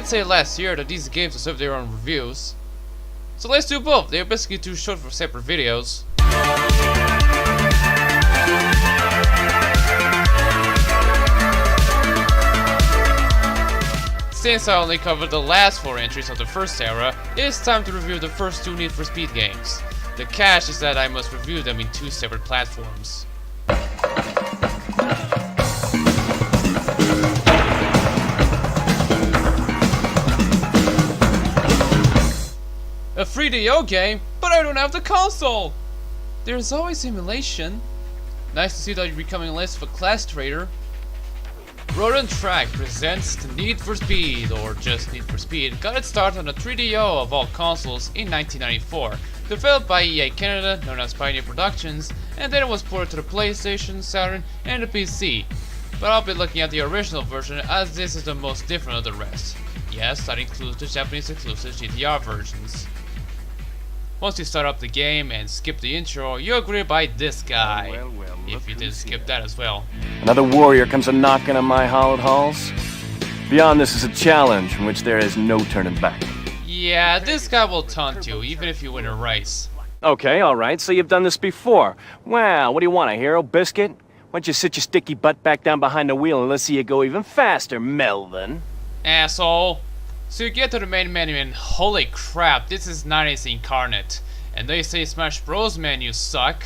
did say last year that these games deserve their own reviews. So let's do both. They're basically too short for separate videos. Since I only covered the last 4 entries of the first era, it's time to review the first 2 Need for Speed games. The catch is that I must review them in 2 separate platforms. A 3DO game? But I don't have the console! There's always emulation. Nice to see that you're becoming less of a class trader. Road and Track presents the Need for Speed, or just Need for Speed, got its start on the 3DO of all consoles in 1994, developed by EA Canada, known as Pioneer Productions, and then it was ported to the PlayStation, Saturn, and the PC. But I'll be looking at the original version as this is the most different of the rest. Yes, that includes the Japanese exclusive GTR versions. Once you start up the game and skip the intro, you're greeted by this guy. Well, if you did skip that as well. Another warrior comes a-knocking on my hallowed halls. Beyond this is a challenge from which there is no turning back. Yeah, this guy will taunt you, even if you win a race. Okay, alright, so you've done this before. Well, what do you want, a hero biscuit? Why don't you sit your sticky butt back down behind the wheel and let's see you go even faster, Melvin. Asshole. So you get to the main menu and holy crap, this is 90s incarnate. And they say Smash Bros menus suck.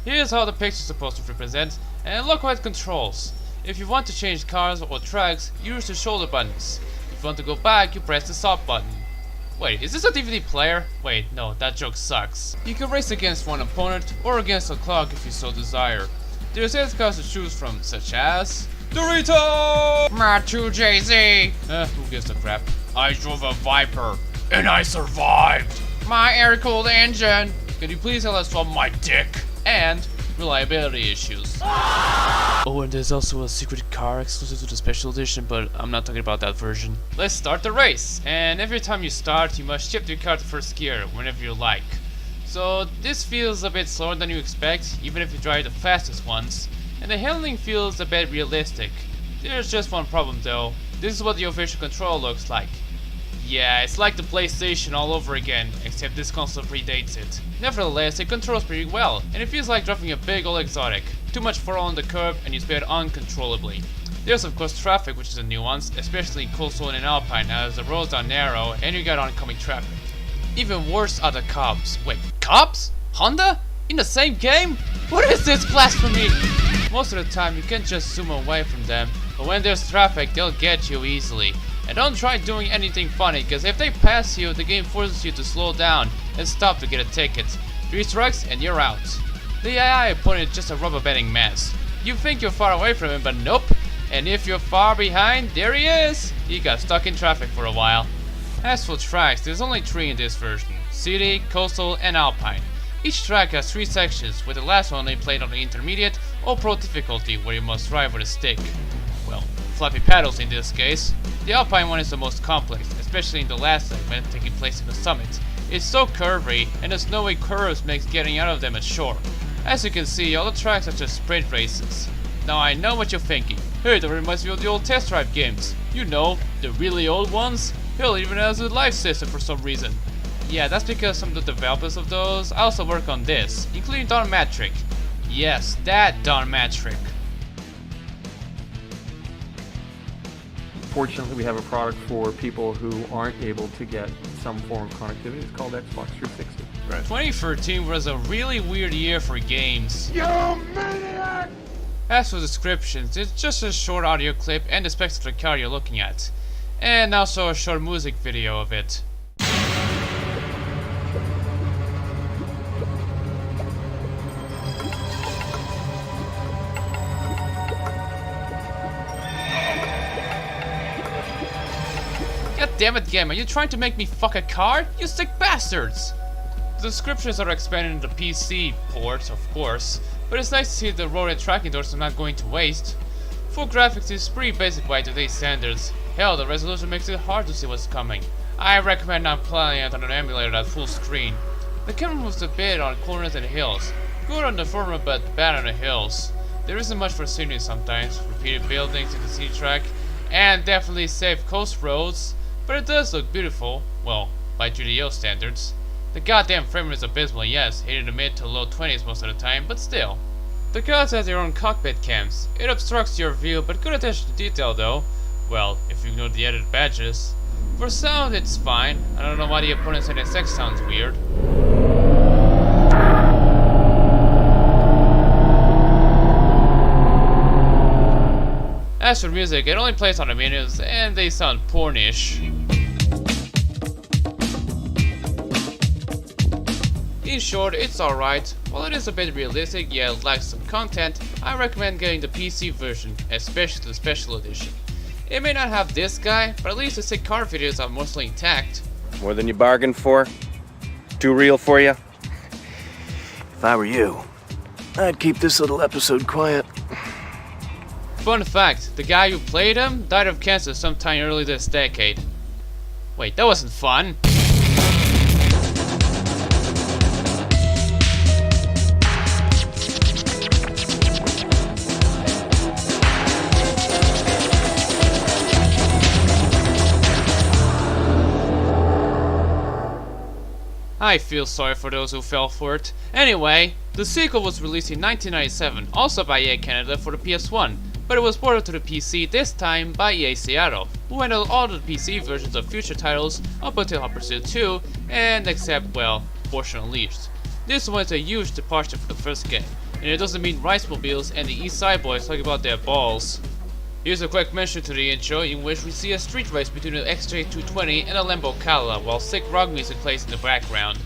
Here's how the picture's supposed to represent, and look what it controls. If you want to change cars or tracks, use the shoulder buttons. If you want to go back, you press the stop button. Wait, is this a DVD player? Wait, no, that joke sucks. You can race against one opponent, or against a clock if you so desire. There's 8 cars to choose from, such as Dorito! Machu Jay-Z! Who gives a crap? I drove a Viper, and I survived! My air-cooled engine! Can you please tell us from my dick? And reliability issues. Oh, and there's also a secret car exclusive to the special edition, but I'm not talking about that version. Let's start the race, and every time you start, you must shift your car to first gear whenever you like. So this feels a bit slower than you expect, even if you drive the fastest ones, and the handling feels a bit realistic. There's just one problem though. This is what the official control looks like. Yeah, it's like the PlayStation all over again, except this console predates it. Nevertheless, it controls pretty well, and it feels like driving a big old exotic. Too much throttle on the curb and you speed uncontrollably. There's of course traffic, which is a nuance, especially in coastal and Alpine as the roads are narrow and you got oncoming traffic. Even worse are the cops. Wait, cops? Honda? In the same game? What is this blasphemy? Most of the time you can just zoom away from them, but when there's traffic they'll get you easily. And don't try doing anything funny, because if they pass you, the game forces you to slow down and stop to get a ticket. 3 strikes and you're out. The AI opponent is just a rubber banding mess. You think you're far away from him, but nope. And if you're far behind, there he is! He got stuck in traffic for a while. As for tracks, there's only 3 in this version. City, Coastal, and Alpine. Each track has 3 sections, with the last one only played on the intermediate or pro difficulty, where you must drive with a stick. Well, flappy paddles in this case. The Alpine one is the most complex, especially in the last segment taking place in the summit. It's so curvy, and the snowy curves makes getting out of them a chore. As you can see, all the tracks are just sprint races. Now I know what you're thinking. Hey, that reminds me of the old test drive games. You know, the really old ones? Hell, even has a live system for some reason. Yeah, that's because some of the developers of those also work on this, including Don Matrick. Yes, that Don Matrick. Fortunately, we have a product for people who aren't able to get some form of connectivity. It's called Xbox 360. Right. 2013 was a really weird year for games. You maniac! As for descriptions, it's just a short audio clip and the specs of the car you're looking at. And also a short music video of it. God damn it, game, are you trying to make me fuck a car? You sick bastards! The descriptions are expanded in the PC ports, of course, but it's nice to see the road and tracking doors are not going to waste. Full graphics is pretty basic by today's standards. Hell, the resolution makes it hard to see what's coming. I recommend not playing it on an emulator at full screen. The camera moves a bit on corners and hills. Good on the former but bad on the hills. There isn't much for scenery sometimes, repeated buildings in the city track, and definitely safe coast roads. but it does look beautiful, well, by GDO standards. The goddamn frame rate is abysmal, yes, hitting the mid to low 20s most of the time, but still. The cars has their own cockpit cams. It obstructs your view, but good attention to detail though. Well, if you ignore the added badges. For sound, it's fine. I don't know why the opponent's NSX sounds weird. As for music, it only plays on the menus, and they sound pornish. In short, it's alright. While it is a bit realistic, yet it lacks some content, I recommend getting the PC version, especially the special edition. It may not have this guy, but at least the sick car videos are mostly intact. More than you bargained for? Too real for you? If I were you, I'd keep this little episode quiet. Fun fact, the guy who played him died of cancer sometime early this decade. Wait, that wasn't fun. I feel sorry for those who fell for it. Anyway, the sequel was released in 1997, also by EA Canada for the PS1, but it was ported to the PC this time by EA Seattle, who handled all the PC versions of future titles up until Hot Pursuit 2, and except, well, Fortune Unleashed. This one is a huge departure from the first game, and it doesn't mean Rice Mobiles and the East Side Boys talking about their balls. Here's a quick mention to the intro in which we see a street race between the XJ220 and a Lambo Cala while sick rock music plays in the background.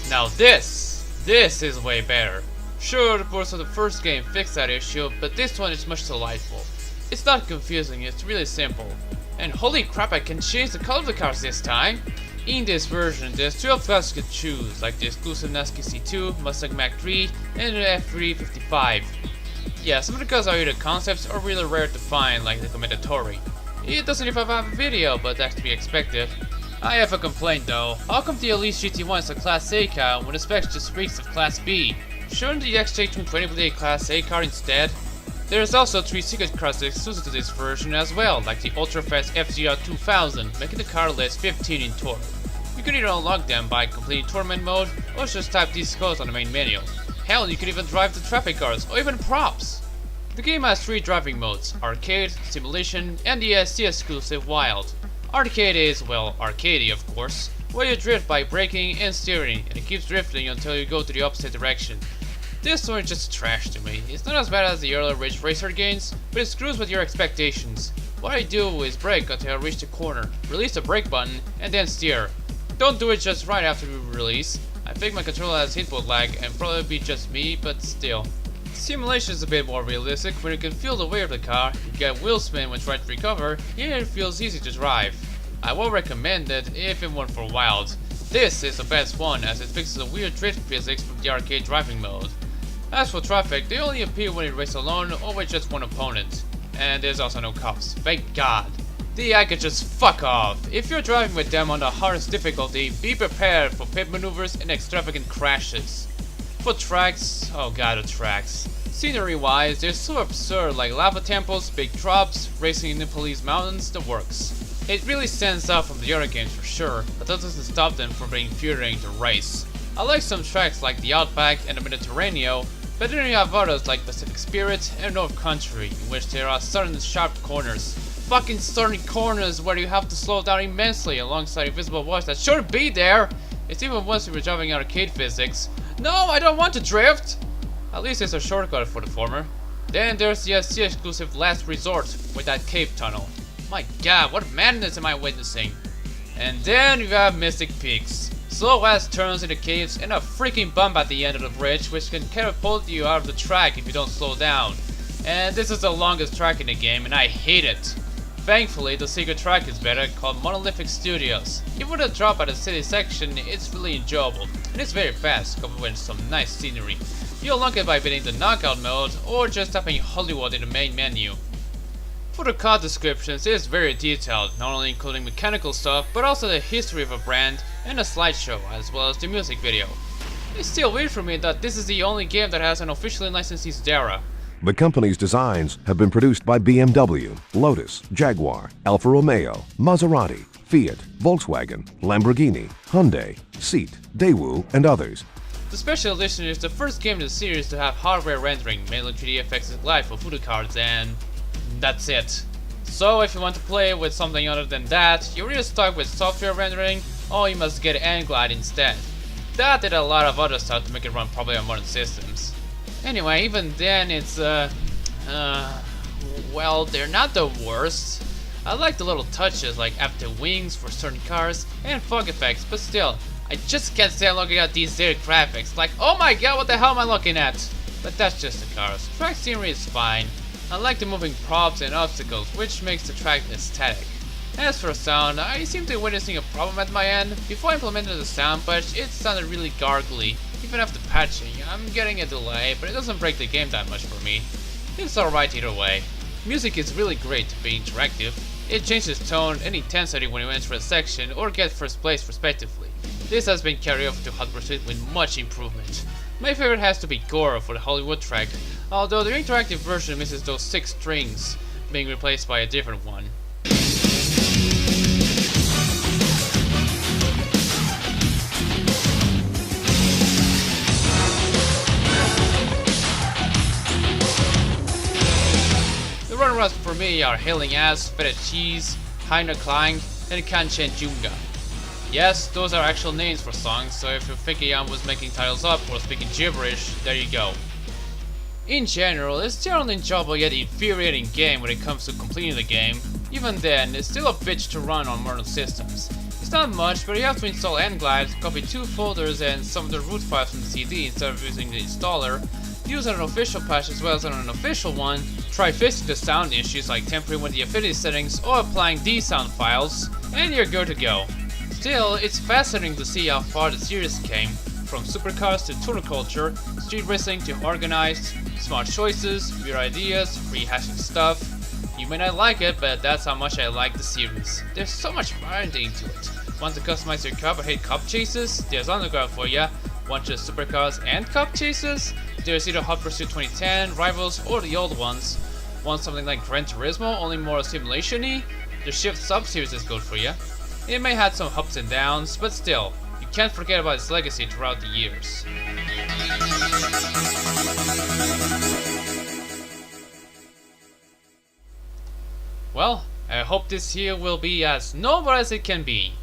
Now this is way better. Sure, the ports of the first game fixed that issue, but this one is much delightful. It's not confusing, it's really simple. And holy crap, I can change the color of the cars this time! In this version, there's 12 cars you can choose, like the exclusive Nasky C2, Mustang Mach-3, and the F355. Yeah, some of the cars are either concepts or really rare to find, like the Commendatori. It doesn't even have a video, but that's to be expected. I have a complaint though. How come the Elise GT1 is a Class A car when the specs just reeks of Class B? Shouldn't the XJ220 be a Class A car instead? There's also 3 secret cars exclusive to this version as well, like the ultra-fast FZR 2000, making the car list 15 in total. You can either unlock them by completing tournament mode, or just type these codes on the main menu. Hell, you can even drive the traffic cars, or even props! The game has 3 driving modes, Arcade, Simulation, and the SC exclusive Wild. Arcade is, well, arcadey of course, where you drift by braking and steering, and it keeps drifting until you go to the opposite direction. This one is just trash to me. It's not as bad as the earlier Ridge Racer games, but it screws with your expectations. What I do is brake until I reach the corner, release the brake button, and then steer. Don't do it just right after you release. I think my controller has input lag and probably be just me, but still. Simulation is a bit more realistic when you can feel the weight of the car, you get wheel spin when trying to recover, and it feels easy to drive. I won't recommend it if it weren't for Wild. This is the best one as it fixes the weird drift physics from the arcade driving mode. As for traffic, they only appear when you race alone or with just one opponent. And there's also no cops, thank God. The AI can just fuck off. If you're driving with them on the hardest difficulty, be prepared for pit maneuvers and extravagant crashes. For tracks, oh god, the tracks. Scenery wise, they're so absurd, like lava temples, big drops, racing in Nepalese mountains, the works. It really stands out from the other games for sure, but that doesn't stop them from being infuriating to race. I like some tracks like the Outback and the Mediterranean, but then you have others like Pacific Spirit and North Country, in which there are sudden sharp corners. Fucking sudden corners where you have to slow down immensely alongside invisible walls that shouldn't be there! It's even worse if you're driving arcade physics. No, I don't want to drift! At least it's a shortcut for the former. Then there's the SC exclusive Last Resort with that cave tunnel. My god, what madness am I witnessing? And then you have Mystic Peaks. Slow ass turns in the caves and a freaking bump at the end of the bridge which can catapult you out of the track if you don't slow down. And this is the longest track in the game and I hate it. Thankfully, the secret track is better, called Monolithic Studios. Even with a drop at the city section, it's really enjoyable, and it's very fast, coupled with some nice scenery. You unlock it by beating the knockout mode, or just tapping Hollywood in the main menu. For the card descriptions, it is very detailed, not only including mechanical stuff, but also the history of a brand and a slideshow, as well as the music video. It's still weird for me that this is the only game that has an officially licensed Isdera. The company's designs have been produced by BMW, Lotus, Jaguar, Alfa Romeo, Maserati, Fiat, Volkswagen, Lamborghini, Hyundai, Seat, Daewoo, and others. The special edition is the first game in the series to have hardware rendering, mainly 3D effects live for photo cards, and that's it. So if you want to play with something other than that, you're either stuck with software rendering, or you must get N-Glide instead. That did a lot of other stuff to make it run probably on modern systems. Anyway, even then it's well, they're not the worst. I like the little touches like after wings for certain cars and fog effects, but still, I just can't stand looking at these dated graphics. Like, oh my god, what the hell am I looking at? But that's just the cars. Track scenery is fine. I like the moving props and obstacles, which makes the track aesthetic. As for sound, I seem to be witnessing a problem at my end. Before I implemented the sound patch, it sounded really gargly. Even after patching, I'm getting a delay, but it doesn't break the game that much for me. It's alright either way. Music is really great to be interactive. It changes tone and intensity when you enter a section or get first place respectively. This has been carried over to Hot Pursuit with much improvement. My favorite has to be Gore for the Hollywood track, although the interactive version misses those 6 strings, being replaced by a different one. The runners-up for me are Hailing Ass, Feta Cheese, Heiner Klang, and Kanchen Junga. Yes, those are actual names for songs, so if you're thinking I was making titles up or speaking gibberish, there you go. In general, it's still an enjoyable yet infuriating game when it comes to completing the game. Even then, it's still a bitch to run on modern systems. It's not much, but you have to install N-Glide, copy 2 folders and some of the root files from the CD instead of using the installer, use an official patch as well as an unofficial one, try fixing the sound issues like tampering with the affinity settings or applying these sound files, and you're good to go. Still, it's fascinating to see how far the series came, from supercars to tuner culture, street racing to organized, smart choices, weird ideas, rehashing stuff. You may not like it, but that's how much I like the series. There's so much variety into it. Want to customize your car but hate cop chases? There's Underground for ya. Want just supercars and cop chases? There's either Hot Pursuit 2010, Rivals, or the old ones. Want something like Gran Turismo, only more simulation-y? The Shift sub-series is good for ya. It may have some ups and downs, but still, you can't forget about its legacy throughout the years. Well, I hope this here will be as novel as it can be.